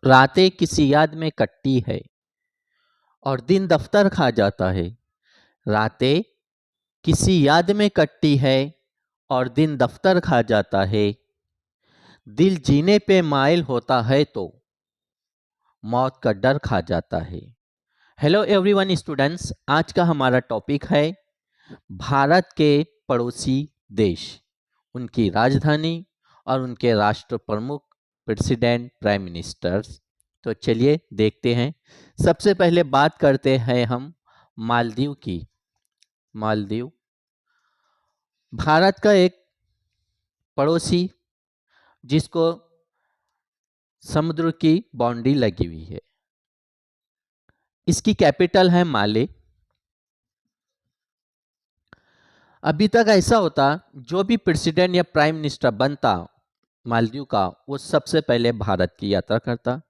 रातें किसी याद में कटती है और दिन दफ्तर खा जाता है। रातें किसी याद में कटती है और दिन दफ्तर खा जाता है। दिल जीने पे माइल होता है तो मौत का डर खा जाता है। हेलो एवरीवन स्टूडेंट्स, आज का हमारा टॉपिक है भारत के पड़ोसी देश, उनकी राजधानी और उनके राष्ट्र प्रमुख, प्रेसिडेंट, प्राइम मिनिस्टर्स। तो चलिए देखते हैं। सबसे पहले बात करते हैं हम मालदीव की। मालदीव भारत का एक पड़ोसी जिसको समुद्र की बाउंड्री लगी हुई है। इसकी कैपिटल है माले। अभी तक ऐसा होता, जो भी प्रेसिडेंट या प्राइम मिनिस्टर बनता मालदीव का, वो सबसे पहले भारत की यात्रा करता,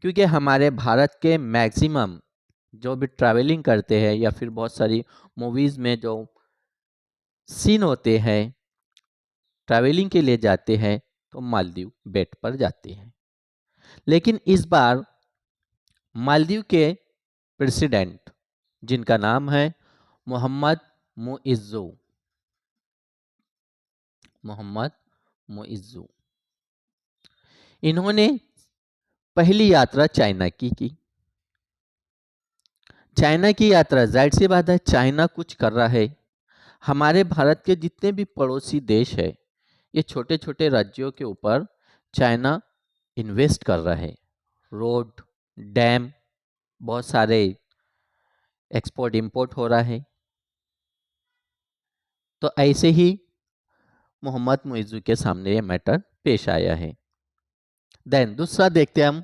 क्योंकि हमारे भारत के मैक्सिमम जो भी ट्रैवलिंग करते हैं या फिर बहुत सारी मूवीज़ में जो सीन होते हैं, ट्रैवलिंग के लिए जाते हैं तो मालदीव बेट पर जाते हैं। लेकिन इस बार मालदीव के प्रेसिडेंट, जिनका नाम है मोहम्मद मुइज़्ज़ू, मोहम्मद मुइज़्ज़ू, इन्होंने पहली यात्रा चाइना की। चाइना की यात्रा, जाहिर सी बात है चाइना कुछ कर रहा है। हमारे भारत के जितने भी पड़ोसी देश है, ये छोटे छोटे राज्यों के ऊपर चाइना इन्वेस्ट कर रहा है। रोड, डैम, बहुत सारे एक्सपोर्ट इंपोर्ट हो रहा है। तो ऐसे ही मोहम्मद मुइज़्ज़ू के सामने ये मैटर पेश आया है। देन दूसरा देखते हैं हम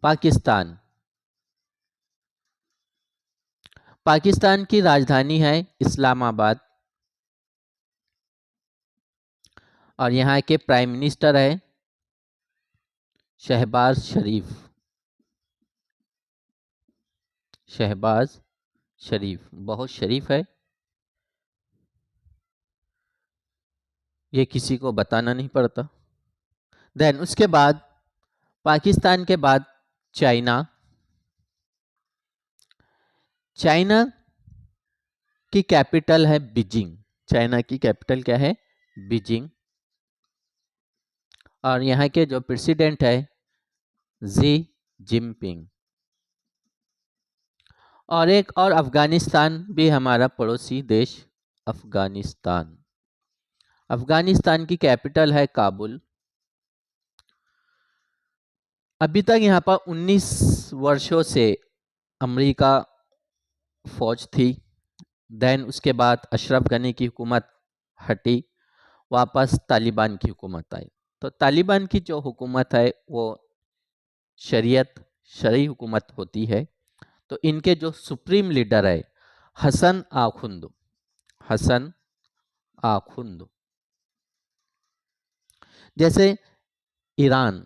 पाकिस्तान। पाकिस्तान की राजधानी है इस्लामाबाद और यहाँ के प्राइम मिनिस्टर है शहबाज शरीफ। शहबाज शरीफ बहुत शरीफ है, ये किसी को बताना नहीं पड़ता। देन उसके बाद पाकिस्तान के बाद चाइना। चाइना की कैपिटल है बीजिंग। चाइना की कैपिटल क्या है? बीजिंग। और यहाँ के जो प्रेसिडेंट है जी जिनपिंग। और एक और अफगानिस्तान भी हमारा पड़ोसी देश, अफगानिस्तान। अफगानिस्तान की कैपिटल है काबुल। अभी तक यहाँ पर 19 वर्षों से अमेरिका फौज थी। देन उसके बाद अशरफ गनी की हुकूमत हटी, वापस तालिबान की हुकूमत आई। तो तालिबान की जो हुकूमत है वो शरई हुकूमत होती है। तो इनके जो सुप्रीम लीडर है हसन आखुंद, हसन आखुंद। जैसे ईरान,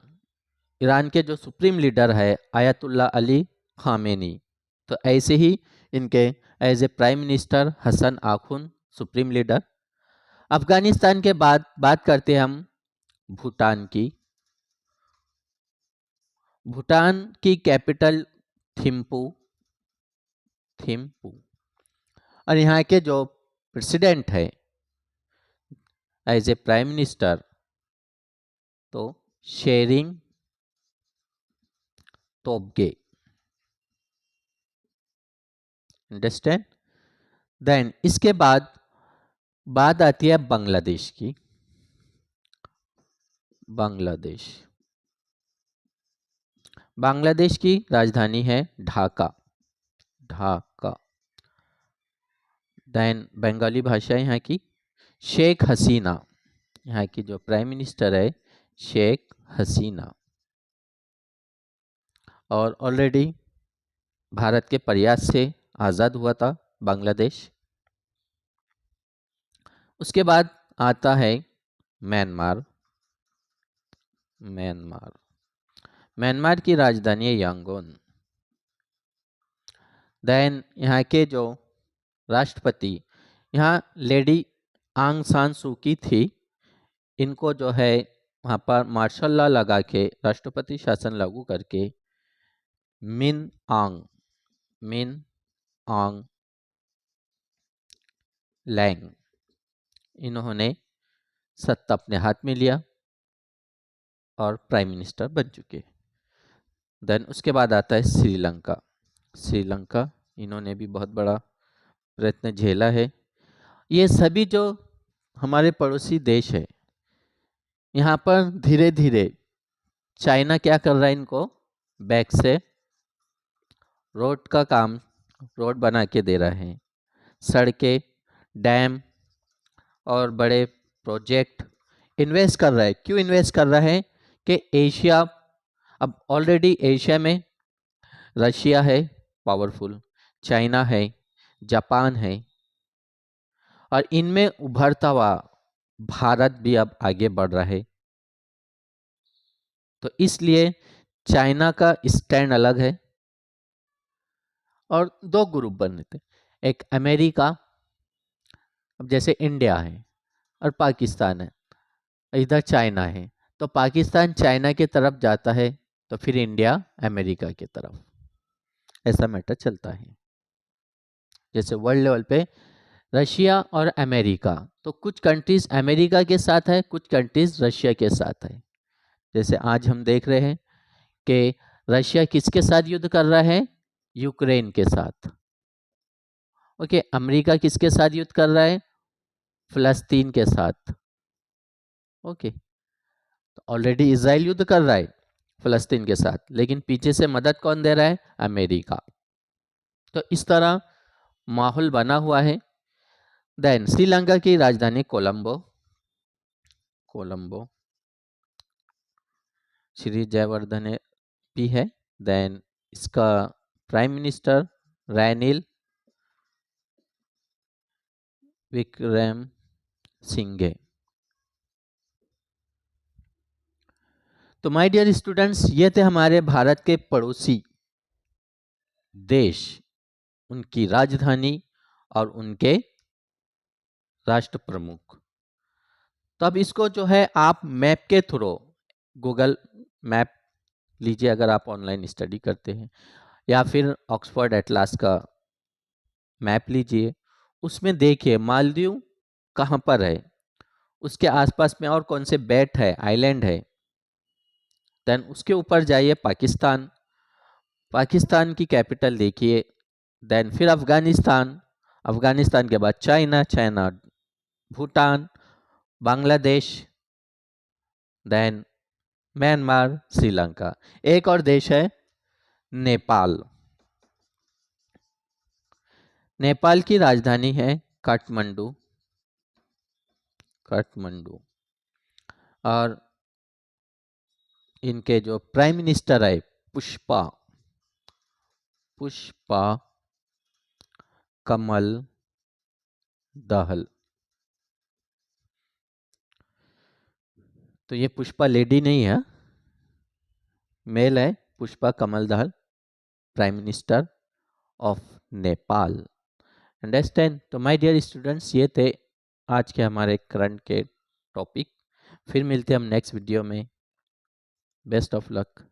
ईरान के जो सुप्रीम लीडर है आयतुल्ला अली खामेनी, तो ऐसे ही इनके as a prime minister Hasan Akhund, supreme leader. Afghanistan के बाद बात करते हैं हम भूटान की। भूटान की कैपिटल थिम्पू, थिम्पू। और यहाँ के जो प्रेसिडेंट है एज ए प्राइम मिनिस्टर तो शेरिंग तोब्गे। अंडरस्टैंड? देन इसके बाद बात आती है बांग्लादेश की। बांग्लादेश, बांग्लादेश की राजधानी है ढाका, ढाका। देन बंगाली भाषा यहाँ की शेख हसीना। यहाँ की जो प्राइम मिनिस्टर है शेख हसीना। और ऑलरेडी भारत के प्रयास से आज़ाद हुआ था बांग्लादेश। उसके बाद आता है म्यांमार। म्यांमार, म्यांमार की राजधानी है यांगोन। देन यहाँ के जो राष्ट्रपति, यहाँ लेडी आंग सान सू की थी, इनको जो है वहाँ पर मार्शल लॉ लगा के राष्ट्रपति शासन लागू करके मिन आंग लैंग इन्होंने सत्ता अपने हाथ में लिया और प्राइम मिनिस्टर बन चुके। देन उसके बाद आता है श्रीलंका इन्होंने भी बहुत बड़ा प्रयत्न झेला है। ये सभी जो हमारे पड़ोसी देश है, यहाँ पर धीरे धीरे चाइना क्या कर रहा है, इनको बैक से रोड बना के दे रहा है, सड़कें, डैम और बड़े प्रोजेक्ट इन्वेस्ट कर रहा है। क्यों इन्वेस्ट कर रहा है कि एशिया, अब ऑलरेडी एशिया में रशिया है पावरफुल, चाइना है, जापान है, और इनमें उभरता हुआ भारत भी अब आगे बढ़ रहा है। तो इसलिए चाइना का स्टैंड अलग है और दो ग्रुप बने थे, एक अमेरिका, अब जैसे इंडिया है और पाकिस्तान है, इधर चाइना है, तो पाकिस्तान चाइना की तरफ जाता है तो फिर इंडिया अमेरिका की तरफ, ऐसा मैटर चलता है। जैसे वर्ल्ड लेवल पे रशिया और अमेरिका, तो कुछ कंट्रीज अमेरिका के साथ है, कुछ कंट्रीज रशिया के साथ है। जैसे आज हम देख रहे हैं कि रशिया किसके साथ युद्ध कर रहा है, यूक्रेन के साथ। ओके, अमेरिका किसके साथ युद्ध कर रहा है, फिलिस्तीन के साथ। ओके, तो ऑलरेडी इजराइल युद्ध कर रहा है फिलिस्तीन के साथ, लेकिन पीछे से मदद कौन दे रहा है, अमेरिका। तो इस तरह माहौल बना हुआ है। देन श्रीलंका की राजधानी कोलंबो श्री जयवर्धने भी है। देन इसका प्राइम मिनिस्टर रानिल विक्रमसिंघे। तो माय डियर स्टूडेंट्स, ये थे हमारे भारत के पड़ोसी देश, उनकी राजधानी और उनके राष्ट्र प्रमुख। तो अब इसको जो है आप मैप के थ्रू, गूगल मैप लीजिए अगर आप ऑनलाइन स्टडी करते हैं, या फिर ऑक्सफोर्ड एटलास का मैप लीजिए, उसमें देखिए मालदीव कहाँ पर है, उसके आसपास में और कौन से बेट है, आइलैंड है। देन उसके ऊपर जाइए पाकिस्तान की कैपिटल देखिए। देन फिर अफगानिस्तान के बाद China, Bhutan, Bangladesh, then Myanmar, Sri Lanka, एक और देश है नेपाल। नेपाल की राजधानी है काठमांडू, और इनके जो प्राइम मिनिस्टर है पुष्पा कमल दहल। तो ये पुष्पा लेडी नहीं है, मेल है, Pushpa Kamal Dahal, prime minister of Nepal. Understand. तो माय डियर स्टूडेंट्स, ये थे आज के हमारे करंट के टॉपिक। फिर मिलते हैं हम नेक्स्ट वीडियो में। Best of luck.